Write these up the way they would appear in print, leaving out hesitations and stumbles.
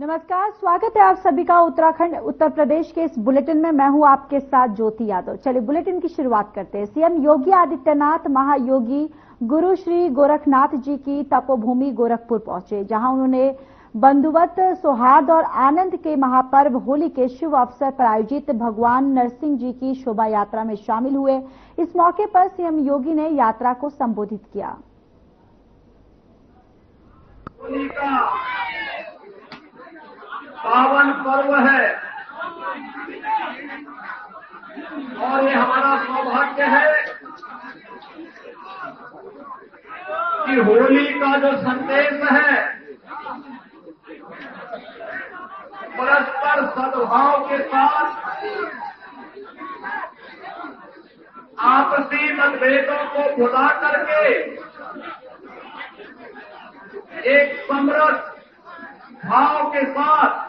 नमस्कार, स्वागत है आप सभी का उत्तराखंड उत्तर प्रदेश के इस बुलेटिन में। मैं हूं आपके साथ ज्योति यादव। चलिए बुलेटिन की शुरुआत करते हैं। सीएम योगी आदित्यनाथ महायोगी गुरु श्री गोरखनाथ जी की तपोभूमि गोरखपुर पहुंचे, जहां उन्होंने बंधुत्व, सौहार्द और आनंद के महापर्व होली के शुभ अवसर पर आयोजित भगवान नरसिंह जी की शोभा यात्रा में शामिल हुए। इस मौके पर सीएम योगी ने यात्रा को संबोधित किया। होली का पावन पर्व है और ये हमारा सौभाग्य है कि होली का जो संदेश है परस्पर सद्भाव के साथ आपसी मतभेदों को भुला करके एक समृद्ध भाव के साथ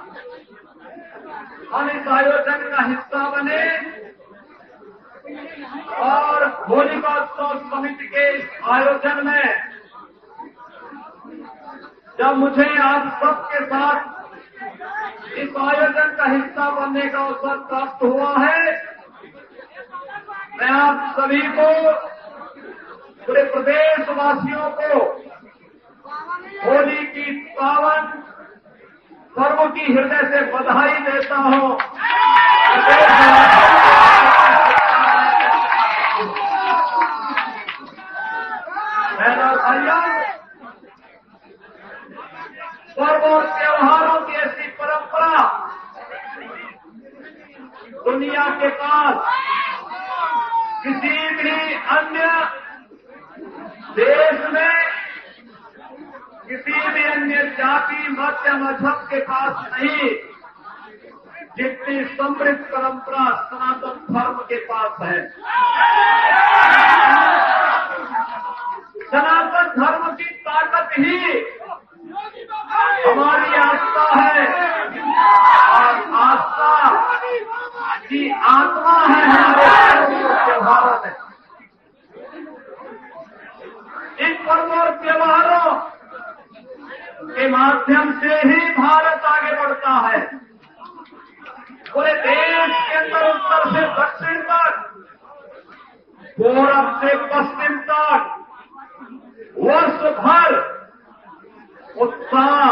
हम इस आयोजन का हिस्सा बने और होलिकोत्सव समिति के इस आयोजन में जब मुझे आप सबके साथ इस आयोजन का हिस्सा बनने का अवसर प्राप्त हुआ है, मैं आप सभी को, पूरे प्रदेशवासियों को होली की पावन पर्व की हृदय से बधाई देता हूं। पर्व और त्योहारों की ऐसी परंपरा दुनिया के पास किसी भी अन्य देश में, किसी भी अन्य जाति मत या मजहब के पास नहीं, जितनी समृद्ध परंपरा सनातन धर्म के पास है। सनातन धर्म की ताकत ही हमारी आस्था है और आस्था की आत्मा है हमारे त्योहारों में। इन पर्व और त्योहारों के माध्यम से ही भारत आगे बढ़ता है। पूरे देश के अंदर उत्तर से दक्षिण तक, पूरब से पश्चिम तक वर्ष भर उत्साह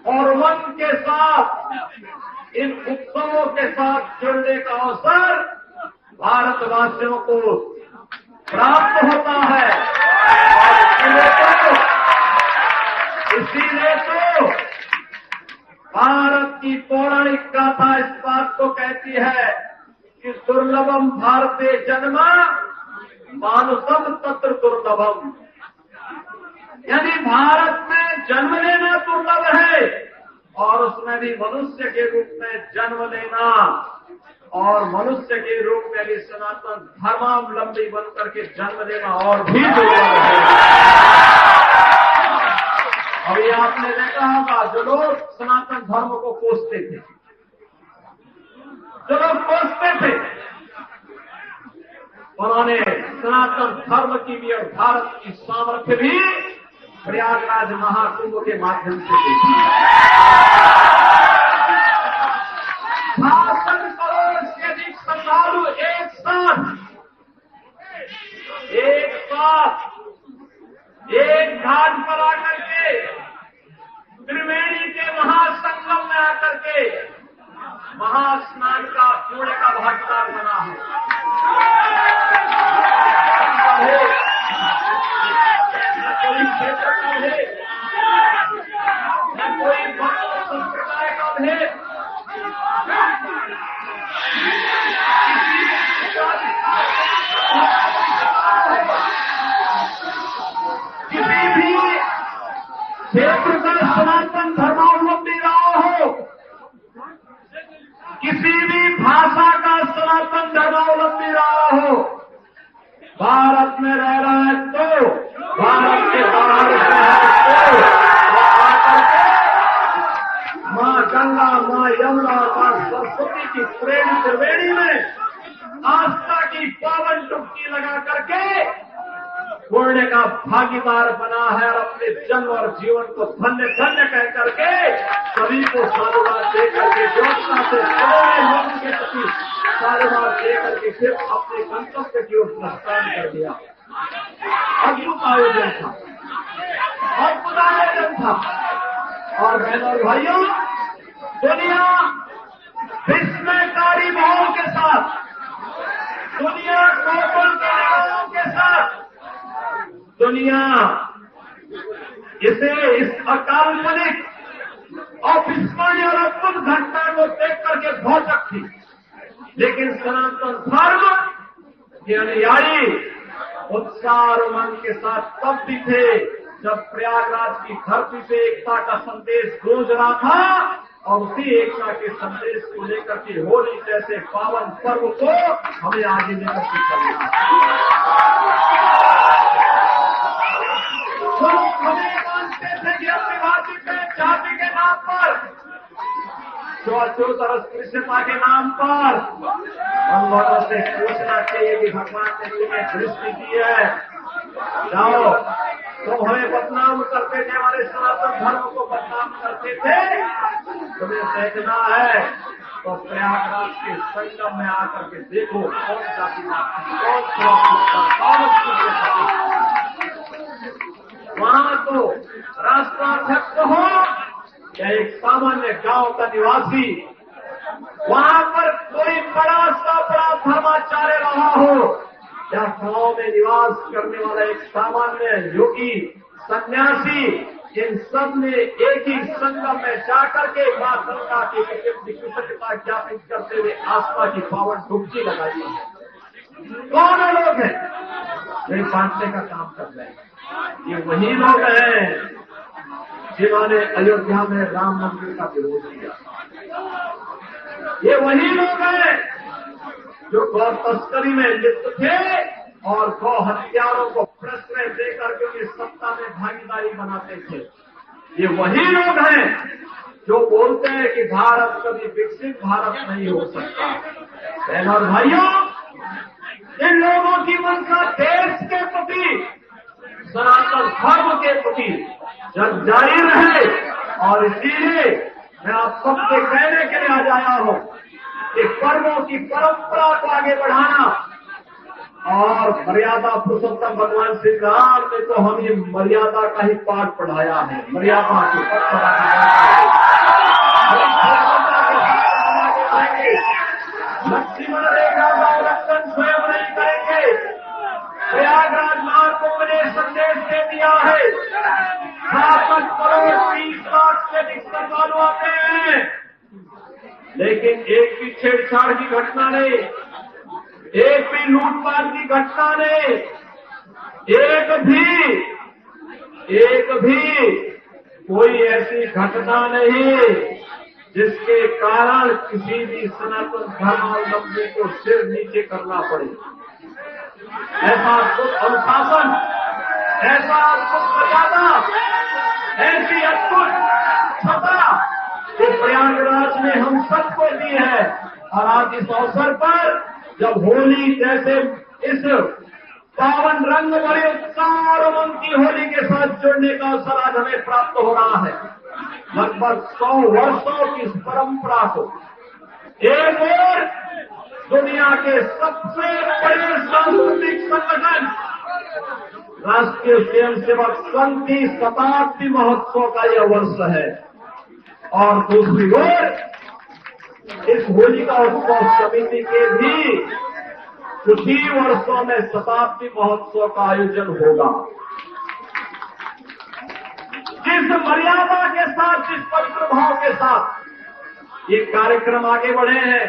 और उमंग के साथ इन उत्सवों के साथ जुड़ने का अवसर भारतवासियों को प्राप्त होता है। इसीलिए तो भारत की पौराणिक गाथा इस बात को कहती है कि दुर्लभम भारते जन्म मानुषम तत्र दुर्लभम, यानी भारत में जन्म लेना दुर्लभ है और उसमें भी मनुष्य के रूप में जन्म लेना और मनुष्य के रूप में भी सनातन धर्मावलंबी बनकर के जन्म लेना और भी दुर्लभ है। अभी आपने देखा होगा जो लोग सनातन धर्म को कोसते थे, जो लोग कोसते थे, उन्होंने सनातन धर्म की भी और भारत की सामर्थ्य भी प्रयागराज महाकुंभ के माध्यम से देखी। 66 करोड़ से अधिक श्रद्धालु एक साथ एक घाट पर आकर के, त्रिवेणी के महासंगम में आकर के महास्नान का पुण्य का भागीदार बना है। न कोई क्षेत्र का भेद, न कोई भक्त संप्रदाय का भेद, किसी भी क्षेत्र का सनातन धर्मावलंबी रहा हो, किसी भी भाषा का सनातन धर्मावलंबी रहा हो, भारत में रह रहा है तो भारत के बाहर है तो आकर के मां गंगा, मां यमुना, मां सरस्वती की प्रेम त्रिवेणी में आस्था की पावन डुबकी लगा करके पुण्य का भागीदार बना है और अपने जन्म और जीवन को धन्य धन्य कह करके सभी को साधुवाद दे करके व्यवस्था से पूरे लोगों के प्रति साधुवाद दे करके फिर अपने गंतव्य की ओर प्रस्थान कर दिया। अद्भुत आयोजन था, अद्भुत आयोजन था। और बहनों और भाइयों, दुनिया विस्मयकारी भाव के साथ, दुनिया गोकुल के निगाहों के साथ, दुनिया इस अकाल्पनिक अविस्मरणीय और अद्भुत घटना को देख करके भौचक थी। लेकिन सनातन धर्म के अनुयायी उत्साह और उमंग के साथ तब भी थे जब प्रयागराज की धरती से एकता का संदेश गूंज रहा था, और उसी एकता के संदेश को लेकर के होली जैसे पावन पर्व को हमें आगे लेकर के चलना है। हमें मानते थे कि अपनी जाति के नाम पर, छूआछूत और अस्पृश्यता के नाम पर हम लोगों से पूछना चाहिए कि भगवान ने तुम्हें दृष्टि दी है, जाओ तो हमें बदनाम करते थे, हमारे सनातन धर्म को बदनाम करते थे, तुम्हें देखना है तो प्रयागराज के संगम में आकर के देखो कौन जाति कौन वहां तो राष्ट्राध्यक्ष हो या एक सामान्य गांव का निवासी, वहां पर कोई बड़ा सा बड़ा धर्माचार्य रहा हो या गांव में निवास करने वाला एक सामान्य योगी सन्यासी, इन सब ने एक ही संगम में जाकर के मां गंगा की कृतज्ञता ज्ञापित करते हुए आस्था की पावन डुबकी लगाई है। कौन लोग हैं वे बांटने का काम कर रहे हैं? ये वही लोग हैं जिन्होंने अयोध्या में राम मंदिर का विरोध किया। ये वही लोग हैं जो गौ तस्करी में लिप्त थे और गौ हत्यारों को प्रश्रय देकर के उन्हें सत्ता में भागीदारी बनाते थे। ये वही लोग हैं जो बोलते हैं कि भारत कभी विकसित भारत नहीं हो सकता। बहनों और भाइयों, इन लोगों की मंशा देश के प्रति, सनातन धर्म के प्रति जब जारी रहे, और इसीलिए मैं आप सबसे कहने के लिए आज आया हूं कि पर्वों की परंपरा को आगे बढ़ाना, और मर्यादा पुरुषोत्तम भगवान श्री राम ने तो हमें मर्यादा का ही पाठ पढ़ाया है। मर्यादा के पथ लक्ष्मण रेखा का उल्लंघन स्वयं नहीं करेंगे। प्रयागराज महाकुंभ ने संदेश दे दिया है, 66 करोड़ 30 लाख से अधिक श्रद्धालु आते हैं, लेकिन एक भी छेड़छाड़ की घटना नहीं, एक भी लूटपाट की घटना नहीं, एक भी कोई ऐसी घटना नहीं जिसके कारण किसी भी सनातन धर्मावलंबी को सिर नीचे करना पड़े। ऐसा अद्भुत अनुशासन, ऐसा अद्भुत मर्यादा, ऐसी अद्भुत सत्ता कि प्रयागराज ने हम सबको दी है। और आज इस अवसर पर जब होली जैसे इस पावन रंग भरे उत्साह और उमंग की होली के साथ जुड़ने का अवसर आज हमें प्राप्त हो रहा है, लगभग 100 वर्षों की इस परंपरा को एक और दुनिया के सबसे बड़े सांस्कृतिक संगठन राष्ट्रीय स्वयंसेवक संघ की शताब्दी महोत्सव का यह वर्ष है, और दूसरी ओर इस होलिका उत्सव समिति के भी कुछ ही वर्षों में शताब्दी महोत्सव का आयोजन होगा। जिस मर्यादा के साथ, जिस पवित्र भाव के साथ ये कार्यक्रम आगे बढ़े हैं,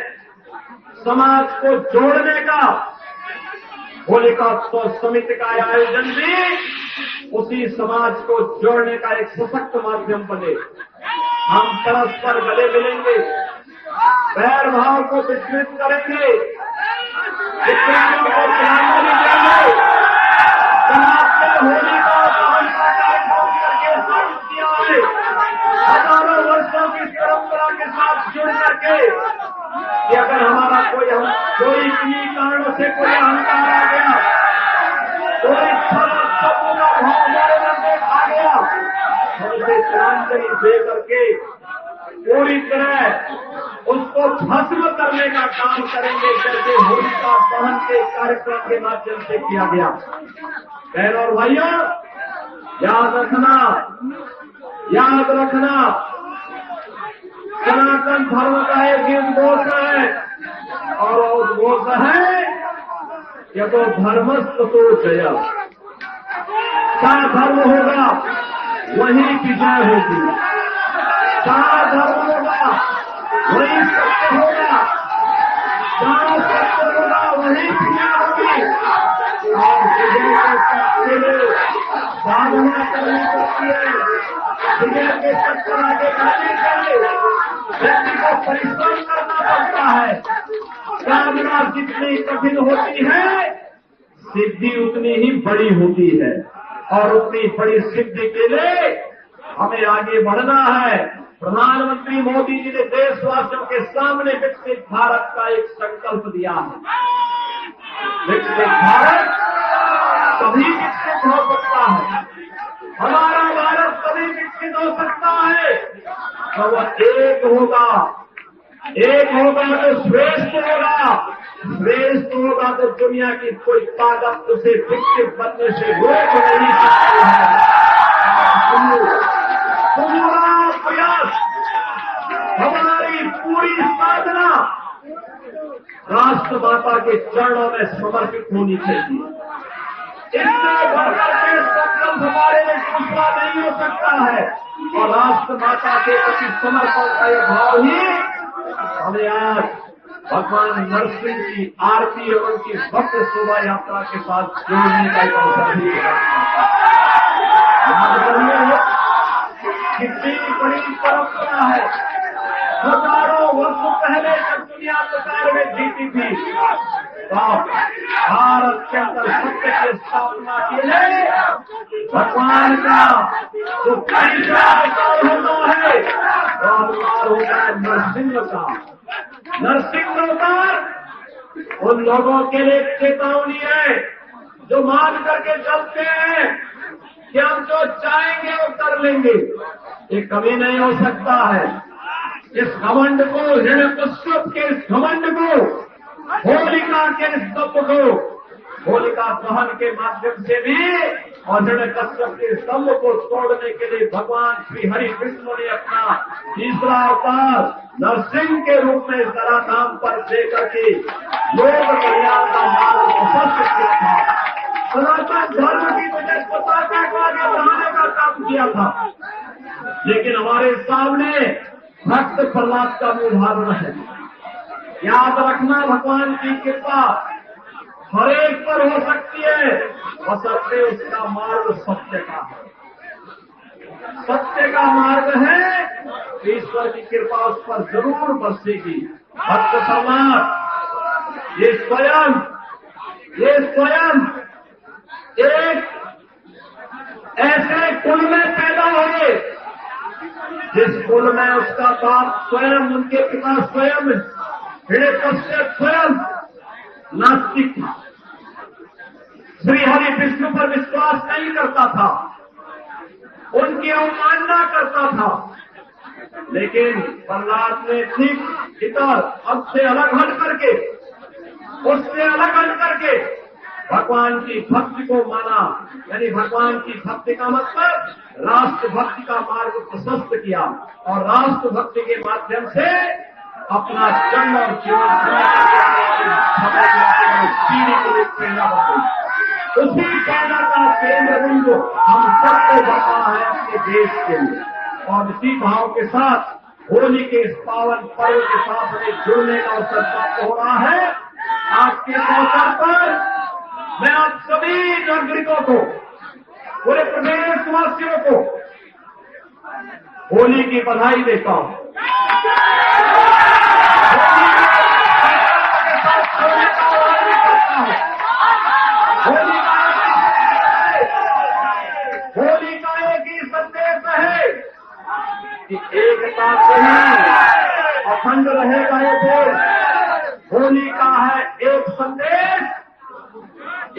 समाज को जोड़ने का, होलिका उत्सव समिति का आयोजन भी उसी समाज को जोड़ने का एक सशक्त माध्यम बने। हम परस्पर गले मिलेंगे, पैर भाव को विस्तृत करेंगे, विज्ञानों को श्रद्धांजलि देंगे, समाज में होली का कार्यक्रम करके स्थापित किया है, हजारों वर्षों की परंपरा के साथ जुड़ करके कि अगर हमारा कोई किन्हीं कारणों से कोई अहंकार आ गया, कोई नीलांजलि दे करके पूरी तरह उसको भस्म करने का काम करेंगे, जैसे होलिका दहन के कार्यक्रम के माध्यम से किया गया। बहनों और भाइयों, याद रखना, सनातन धर्म का एक उद्घोष है, और उद्घोष है कि तो धर्मस्थ तो जय। क्या धर्म होगा वही विजय होगी, क्या धर्म होगा वही सत्य होगा, जहाँ सत्य होगा वही विजय होगी। और विजय के साधना करनी पड़ती है, विजय के चक्कर आगे बढ़ने के लिए व्यक्ति को परिश्रम करना पड़ता है। साधना जितनी कठिन होती है, सिद्धि उतनी ही बड़ी होती है, और उतनी बड़ी सिद्धि के लिए हमें आगे बढ़ना है। प्रधानमंत्री मोदी जी ने देशवासियों के सामने विकसित भारत का एक संकल्प दिया है। विकसित भारत तभी विकसित हो सकता है, हमारा भारत तभी विकसित हो सकता है तो वह एक होगा तो श्रेष्ठ होगा, श्रेष्ठ होगा तो दुनिया की कोई ताकत उसे विकसित बनने से रोक नहीं सकती है। पूरा प्रयास, हमारी पूरी साधना राष्ट्र माता के चरणों में समर्पित होनी चाहिए। इससे बढ़कर के संकल्प हमारे लिए दूसरा नहीं हो सकता है, और राष्ट्र माता के प्रति समर्पण का यह भाव ही हमें आज भगवान नरसिंह की आरती और उनकी भव्य शोभा यात्रा के साथ जोड़ने का एक अवसर भी कितनी बड़ी परंपरा है। हजारों वर्षों पहले जब दुनिया प्रचार में जीती थी, तो भारत के अंदर सत्य की स्थापना के लिए भगवान का जो तीसरा अवतार होता है वो अवतार होता है नरसिंह का। नरसिंह अवतार उन लोगों के लिए चेतावनी है जो मान करके चलते हैं कि हम जो चाहेंगे वो कर लेंगे। ये कभी नहीं हो सकता है। इस घमंड को, हिरण्यकश्यप के इस घमंड को, होलिका के इस तप को, होलिका दहन के माध्यम से भी और हिरण्यकश्यप के स्तंभ को तोड़ने के लिए भगवान श्री हरि विष्णु ने अपना तीसरा अवतार नरसिंह के रूप में इस धराधाम पर देकर के लोक कल्याण का मार्ग प्रशस्त किया था। सनातन धर्म की वजह पताका को आगे बढ़ाने का काम किया था। लेकिन हमारे सामने भक्त प्रहलाद का उदाहरण है। याद रखना, भगवान की कृपा हर एक पर हो सकती है, बशर्ते उसका मार्ग सत्य का है। सत्य का मार्ग है, ईश्वर की कृपा उस पर जरूर बरसेगी। भक्त प्रहलाद ये स्वयं एक ऐसे कुल में पैदा हुए जिस कुल में उसका बाप स्वयं, उनके पिता स्वयं, हिरण्यकश्यप स्वयं नास्तिक था, श्री हरि विष्णु पर विश्वास नहीं करता था, उनकी अवमानना करता था। लेकिन प्रहलाद ने ठीक इतर अब से अलग हट करके, उससे अलग हट करके भगवान की भक्ति को माना। यानी भगवान की भक्ति का मतलब राष्ट्र भक्ति का मार्ग प्रशस्त किया, और राष्ट्र भक्ति के माध्यम से अपना जन्म और जीवन पीढ़ी को एक प्रेरणा बन गई। उसी प्रेरणा का केंद्र बिंदु हम सबको बनना है अपने देश के लिए। और इसी भाव के साथ होली के इस पावन पर्व के साथ हमें जुड़ने का अवसर प्राप्त हो रहा है। आज के अवसर पर मैं आप सभी नागरिकों को, पूरे प्रदेशवासियों को होली की बधाई देता हूं। होली का एक ही संदेश है कि एकता से ही अखंड रहेगा ये देश। होली का है एक संदेश,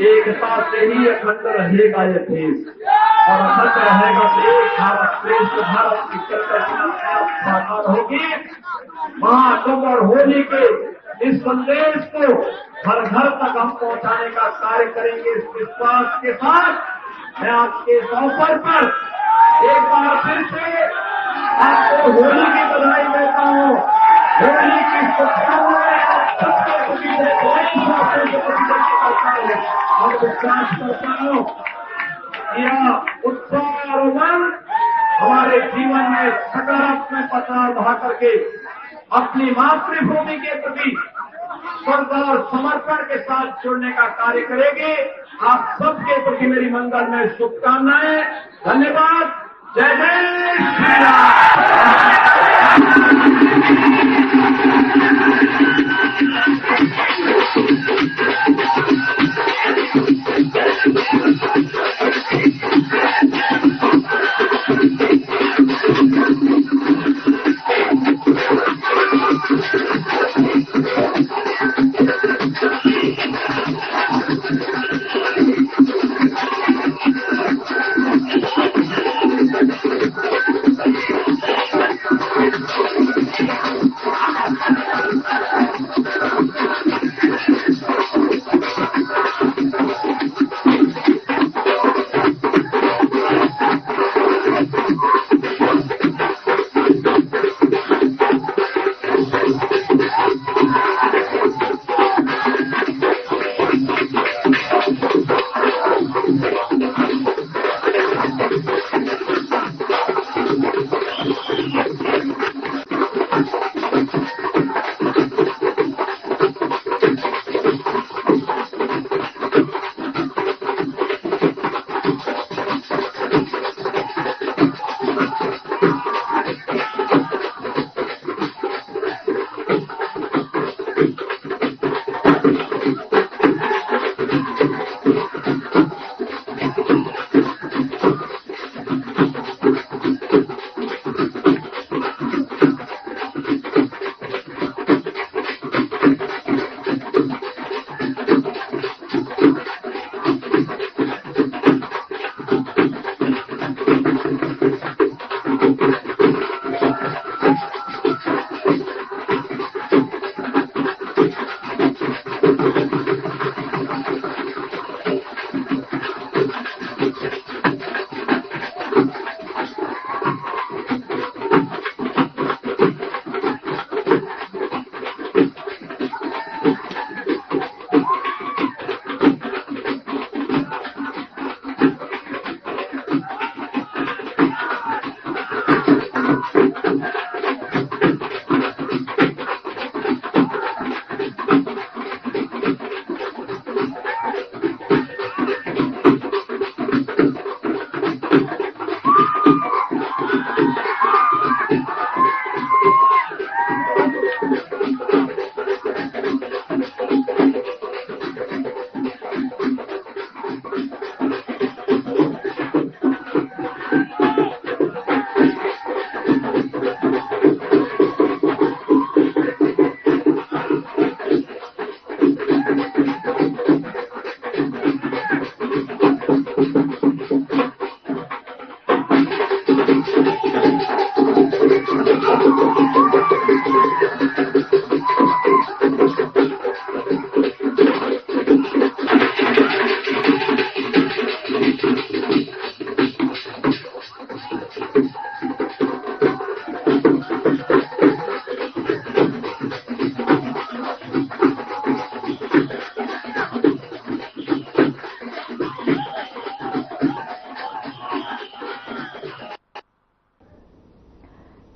एकता से ही अखंड रहेगा ये देश। और सच रहेगा कि एक भारत श्रेष्ठ भारत की कल्पना साकार होगी। महाकुंभ और होली के इस संदेश को घर घर तक हम पहुंचाने का कार्य करेंगे। इस विश्वास के साथ मैं आज के इस अवसर पर एक बार फिर से आपको होली की बधाई देता हूँ। होली की शुभकामनाएं सबके प्रति और विश्वास करता हूँ। यह उत्साह और उमंग हमारे जीवन में सकारात्मक बदलाव बढ़ा करके अपनी मातृभूमि के प्रति श्रद्धा और समर्पण के साथ जुड़ने का कार्य करेंगे। आप सबके प्रति मेरी मंगल में शुभकामनाएं। धन्यवाद। जय जय श्री राम।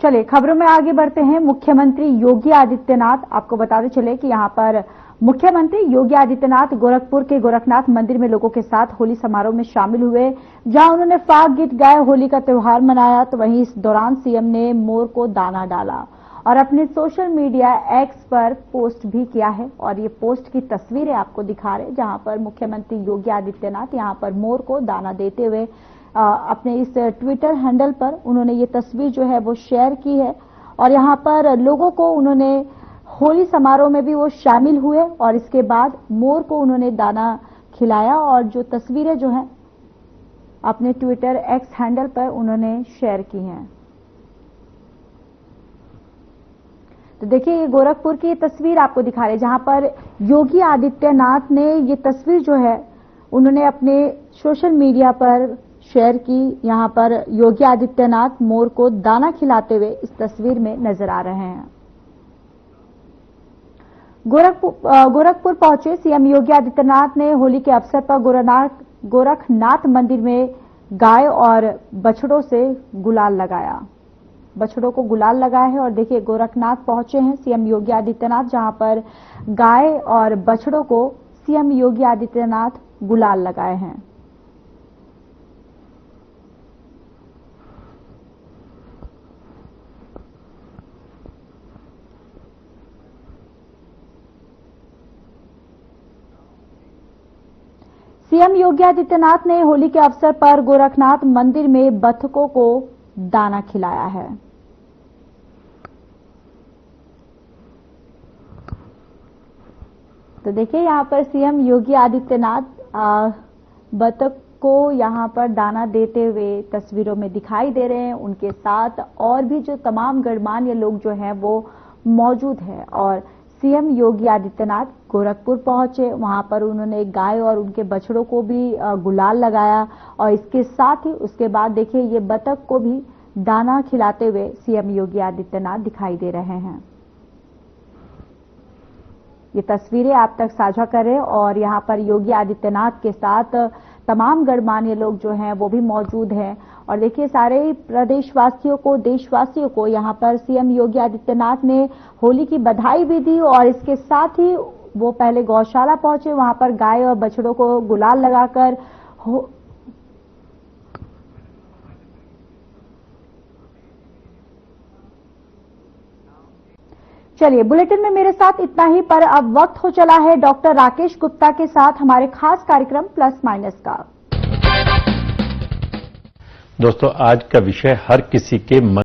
चलिए खबरों में आगे बढ़ते हैं। मुख्यमंत्री योगी आदित्यनाथ, आपको बताते चले कि यहां पर मुख्यमंत्री योगी आदित्यनाथ गोरखपुर के गोरखनाथ मंदिर में लोगों के साथ होली समारोह में शामिल हुए, जहां उन्होंने फाग गीत गाए, होली का त्योहार मनाया। तो वहीं इस दौरान सीएम ने मोर को दाना डाला और अपने सोशल मीडिया एक्स पर पोस्ट भी किया है। और ये पोस्ट की तस्वीरें आपको दिखा रहे, जहां पर मुख्यमंत्री योगी आदित्यनाथ यहां पर मोर को दाना देते हुए अपने इस ट्विटर हैंडल पर उन्होंने ये तस्वीर जो है वो शेयर की है। और यहां पर लोगों को उन्होंने होली समारोह में भी वो शामिल हुए और इसके बाद मोर को उन्होंने दाना खिलाया। और जो तस्वीरें जो हैं अपने ट्विटर एक्स हैंडल पर उन्होंने शेयर की हैं। तो देखिए, ये गोरखपुर की तस्वीर आपको दिखा रहे, जहां पर योगी आदित्यनाथ ने ये तस्वीर जो है उन्होंने अपने सोशल मीडिया पर शेयर की। यहां पर योगी आदित्यनाथ मोर को दाना खिलाते हुए इस तस्वीर में नजर आ रहे हैं। गोरखपुर पहुंचे सीएम योगी आदित्यनाथ ने होली के अवसर पर गोरखनाथ मंदिर में गाय और बछड़ों से गुलाल लगाया। बछड़ों को गुलाल लगाया है और देखिए, गोरखनाथ पहुंचे हैं सीएम योगी आदित्यनाथ, जहां पर गाय और बछड़ों को सीएम योगी आदित्यनाथ गुलाल लगाए हैं। सीएम योगी आदित्यनाथ ने होली के अवसर पर गोरखनाथ मंदिर में बतखों को दाना खिलाया है। तो देखिए, यहां पर सीएम योगी आदित्यनाथ बतख को यहां पर दाना देते हुए तस्वीरों में दिखाई दे रहे हैं। उनके साथ और भी जो तमाम गणमान्य लोग जो हैं वो मौजूद हैं। और सीएम योगी आदित्यनाथ गोरखपुर पहुंचे, वहां पर उन्होंने गाय और उनके बछड़ों को भी गुलाल लगाया और इसके साथ ही उसके बाद देखिए, ये बतख को भी दाना खिलाते हुए सीएम योगी आदित्यनाथ दिखाई दे रहे हैं। ये तस्वीरें आप तक साझा करें और यहां पर योगी आदित्यनाथ के साथ तमाम गणमान्य लोग जो हैं वो भी मौजूद हैं। और देखिए, सारे प्रदेशवासियों को, देशवासियों को यहां पर सीएम योगी आदित्यनाथ ने होली की बधाई भी दी और इसके साथ ही वो पहले गौशाला पहुंचे, वहां पर गाय और बछड़ों को गुलाल लगाकर चलिए, बुलेटिन में मेरे साथ इतना ही, पर अब वक्त हो चला है डॉक्टर राकेश गुप्ता के साथ हमारे खास कार्यक्रम प्लस माइनस का। दोस्तों, आज का विषय हर किसी के मन